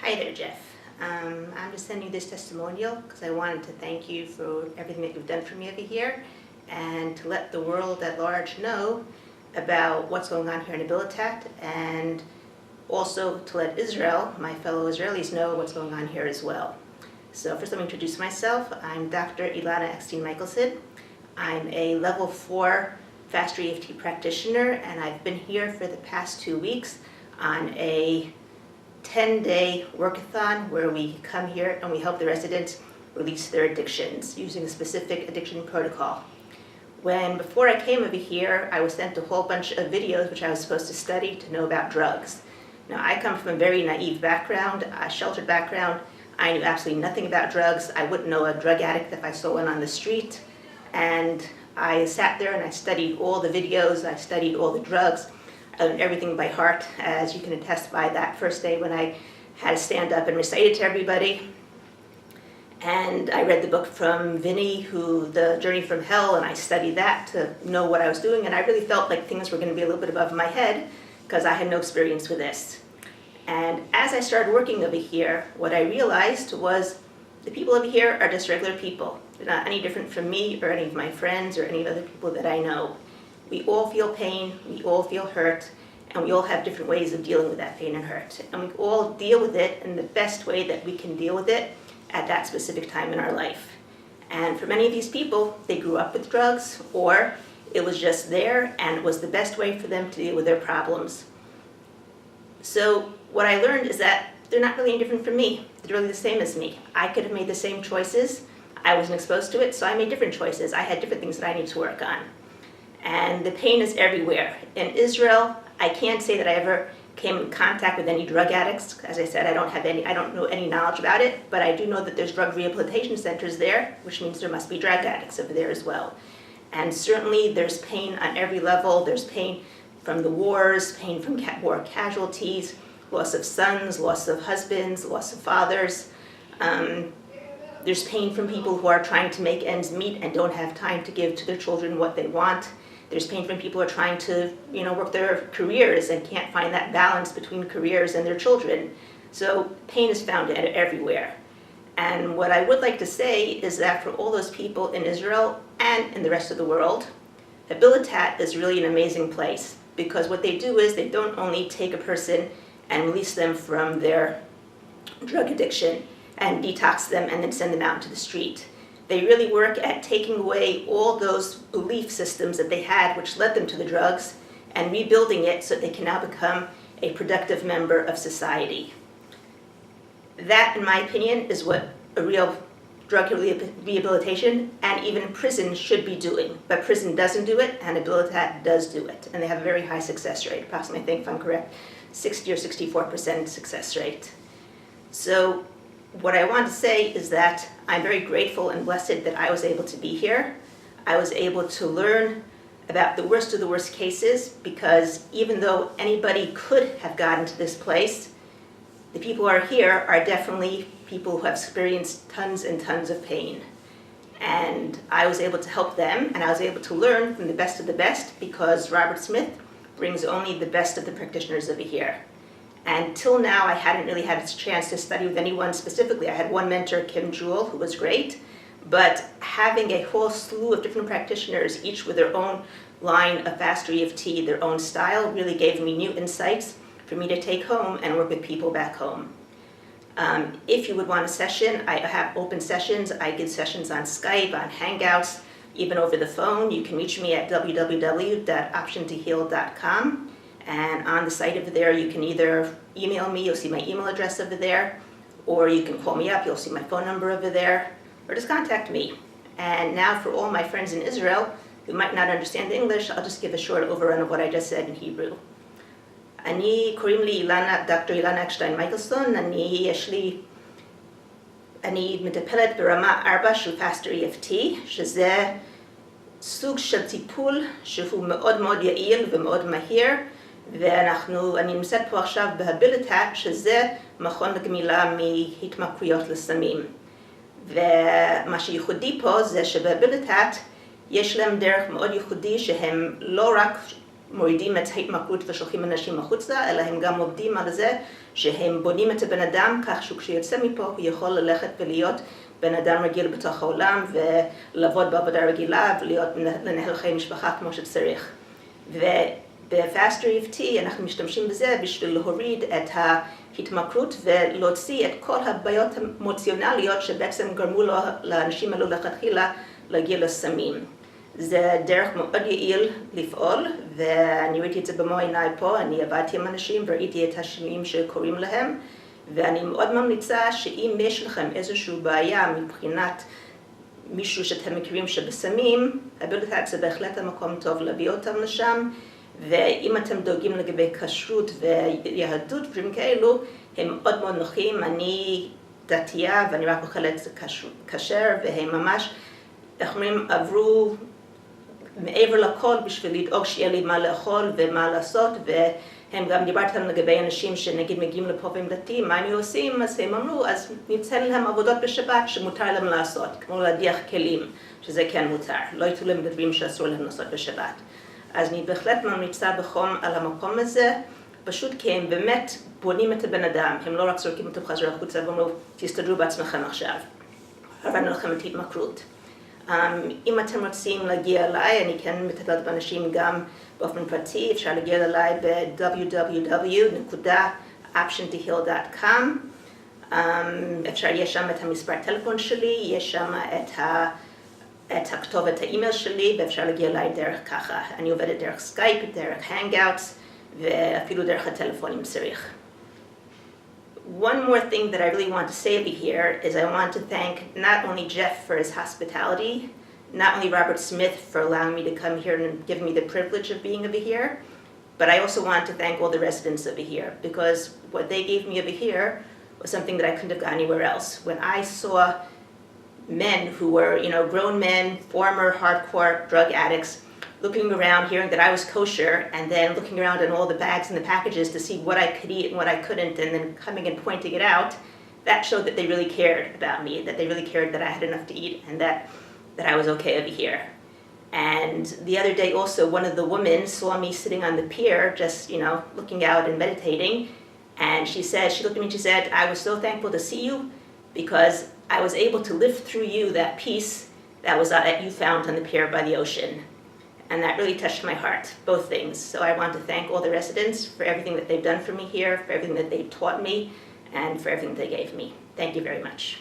Hi there, Jeff. I'm just sending you this testimonial because I wanted to thank you for everything that you've done for me over here and to let the world at large know about what's going on here in Habilitat, and also to let Israel, my fellow Israelis, know what's going on here as well. So first let me introduce myself. I'm Dr. Elana Michelson. I'm a level 4 fast EFT practitioner, and I've been here for the past 2 weeks on a 10-day workathon where we come here and we help the residents release their addictions using a specific addiction protocol. Before I came over here, I was sent a whole bunch of videos which I was supposed to study to know about drugs. Now, I come from a very naive background, a sheltered background. I knew absolutely nothing about drugs. I wouldn't know a drug addict if I saw one on the street. And I sat there and I studied all the videos, I studied all the drugs. I learned everything by heart, as you can attest by that first day when I had to stand up and recite it to everybody. And I read the book from Vinny, The Journey from Hell, and I studied that to know what I was doing. And I really felt like things were going to be a little bit above my head because I had no experience with this. And as I started working over here, what I realized was the people over here are just regular people. They're not any different from me or any of my friends or any of the other people that I know. We all feel pain, we all feel hurt, and we all have different ways of dealing with that pain and hurt. And we all deal with it in the best way that we can deal with it at that specific time in our life. And for many of these people, they grew up with drugs, or it was just there and it was the best way for them to deal with their problems. So what I learned is that they're not really any different from me. They're really the same as me. I could have made the same choices. I wasn't exposed to it, so I made different choices. I had different things that I need to work on. And the pain is everywhere. In Israel, I can't say that I ever came in contact with any drug addicts. As I said, I don't know any knowledge about it, but I do know that there's drug rehabilitation centers there, which means there must be drug addicts over there as well. And certainly there's pain on every level. There's pain from the wars, pain from war casualties, loss of sons, loss of husbands, loss of fathers. There's pain from people who are trying to make ends meet and don't have time to give to their children what they want. There's pain from people who are trying to, work their careers and can't find that balance between careers and their children. So pain is found everywhere. And what I would like to say is that for all those people in Israel and in the rest of the world, Habilitat is really an amazing place, because what they do is they don't only take a person and release them from their drug addiction and detox them and then send them out into the street. They really work at taking away all those belief systems that they had which led them to the drugs and rebuilding it so they can now become a productive member of society. That, in my opinion, is what a real drug rehabilitation and even prison should be doing. But prison doesn't do it, and Habilitat does do it. And they have a very high success rate, approximately, I think if I'm correct, 60 or 64% success rate. So what I want to say is that I'm very grateful and blessed that I was able to be here. I was able to learn about the worst of the worst cases, because even though anybody could have gotten to this place, the people who are here are definitely people who have experienced tons and tons of pain. And I was able to help them, and I was able to learn from the best of the best, because Robert Smith brings only the best of the practitioners over here. And till now, I hadn't really had a chance to study with anyone specifically. I had one mentor, Kim Jewell, who was great, but having a whole slew of different practitioners, each with their own line of fast EFT, their own style, really gave me new insights for me to take home and work with people back home. If you would want a session, I have open sessions. I give sessions on Skype, on Hangouts, even over the phone. You can reach me at www.optiontoheal.com. And on the site over there, you can either email me, you'll see my email address over there, or you can call me up, you'll see my phone number over there, or just contact me. And now for all my friends in Israel who might not understand English, I'll just give a short overrun of what I just said in Hebrew. קוראים לי דוקטור אילנה מichelson, אני מטפלת ברמה 4 של fast EFT, שזה סוג של טיפול שהוא מאוד מאוד יעיל ומאוד מהיר, ואני נמצאת פה עכשיו בהביליטט, שזה מכון לגמילה מהתמכרויות לסמים. ומה שייחודי פה זה שבהביליטט יש להם דרך מאוד ייחודי שהם לא רק מורידים את ההתמכרות ושולחים אנשים החוצה, אלא הם גם עובדים על זה שהם בונים את הבן אדם כך שכשהוא יוצא מפה הוא יכול ללכת ולהיות בן אדם רגיל בתוך העולם ולעבוד בעבודה רגילה ולנהל חיי משפחה כמו שצריך. ב-Fast EFT אנחנו משתמשים בזה בשביל להוריד את ההתמכרות ולהוציא את כל הבעיות האמוציונליות שבעצם גרמו לאנשים האלו לכתחילה להגיע לסמים. זה דרך מאוד יעיל לפעול, ואני ראיתי את זה במו עיניי פה, אני עבדתי עם אנשים וראיתי את השינויים שקורים להם, ואני מאוד ממליצה שאם יש לכם איזושהי בעיה מבחינת מישהו שאתם מכירים שבסמים, Habilitat זה בהחלט המקום טוב להביא אותם לשם, ואם אתם דואגים לגבי כשרות ויהדות ודברים כאלו, הם מאוד מאוד נוחים. אני דתייה ואני רק אוכלת כשר, והם ממש, איך אומרים, עברו מעבר לכל בשביל לדאוג שיהיה לי מה לאכול ומה לעשות, והם גם דיברתם לגבי אנשים שנגיד מגיעים לפה והם דתיים, מה הם עושים? אז הם אמרו, אז ניתן להם עבודות בשבת שמותר להם לעשות, כמו להדיח כלים, שזה כן מותר, לא יתנו להם דברים שאסור להם לעשות בשבת. אז אני בהחלט ממליצה בחום על המקום הזה, פשוט כי הם באמת בונים את הבן אדם, הם לא רק זורקים אותו חזרה החוצה ואומרו, תסתדרו בעצמכם עכשיו, עברנו לכם את התמכרות. אם אתם רוצים להגיע אליי, אני כן מטפלת באנשים גם באופן פרטי, אפשר להגיע אליי ב-www.optiontoheal.com. יש שם את המספר טלפון שלי, יש שם את הכתובת האימייל שלי, ואפשר להגיע אליי דרך ככה. אני עובדת דרך סקייפ, דרך הנגאוטס, ואפילו דרך הטלפון אם צריך. One more thing that I really want to say over here is I want to thank not only Jeff for his hospitality, not only Robert Smith for allowing me to come here and giving me the privilege of being over here, but I also want to thank all the residents over here, because what they gave me over here was something that I couldn't have got anywhere else. When I saw men who were, grown men, former hardcore drug addicts, looking around, hearing that I was kosher, and then looking around in all the bags and the packages to see what I could eat and what I couldn't, and then coming and pointing it out, that showed that they really cared about me, that they really cared that I had enough to eat and that I was okay over here. And the other day also, one of the women saw me sitting on the pier, just, looking out and meditating, and she looked at me and she said, I was so thankful to see you because I was able to lift through you that peace that you found on the pier by the ocean. And that really touched my heart, both things. So I want to thank all the residents for everything that they've done for me here, for everything that they've taught me, and for everything they gave me. Thank you very much.